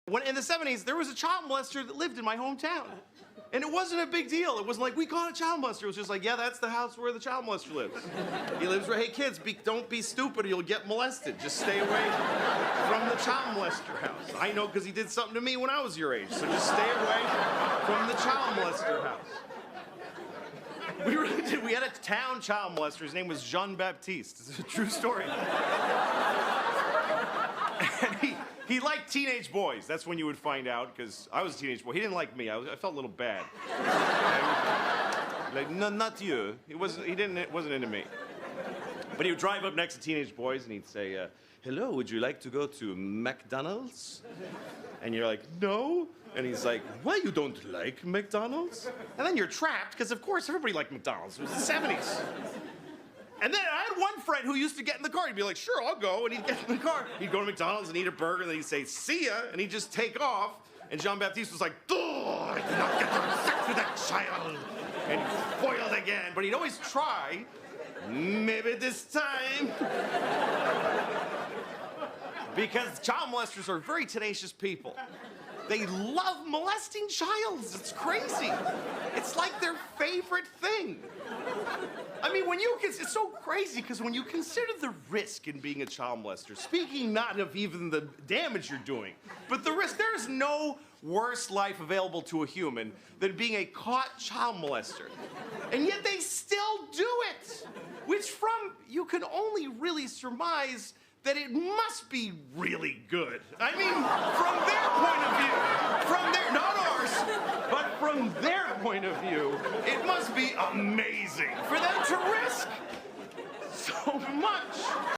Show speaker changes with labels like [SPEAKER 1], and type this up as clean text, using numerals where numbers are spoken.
[SPEAKER 1] When in the 70s, there was a child molester that lived in my hometown. And it wasn't a big deal. It wasn't like, we caught a child molester. It was just like, yeah, that's the house where the child molester lives. He lives where, hey, kids, don't be stupid or you'll get molested. Just stay away from the child molester house. I know because he did something to me when I was your age, so just stay away from the child molester house. We really did. We had a town child molester. His name was Jean Baptiste. It's a true story. And he liked teenage boys. That's when you would find out, because I was a teenage boy. He didn't like me. I felt a little bad. Like, no, not you. It wasn't into me. But he would drive up next to teenage boys and he'd say, hello, would you like to go to McDonald's? And you're like, no. And he's like, why you don't like McDonald's? And then you're trapped, because of course everybody liked McDonald's. It was the 70s. And then I had one friend who used to get in the car. He'd be like, sure, I'll go. And he'd get in the car. He'd go to McDonald's and eat a burger, and then he'd say, see ya, and he'd just take off. And Jean-Baptiste was like, oh, I did not get to have sex with that child. And he foiled again. But he'd always try. Maybe this time. Because child molesters are very tenacious people. They love molesting childs. It's crazy. It's like their favorite thing. I mean, it's so crazy because when you consider the risk in being a child molester, speaking not of even the damage you're doing, but the risk, there is no worse life available to a human than being a caught child molester. And yet they still do it, which you can only really surmise that it must be really good. I mean, from their point of view, not ours, but from their point of view, it must be amazing for them to risk so much.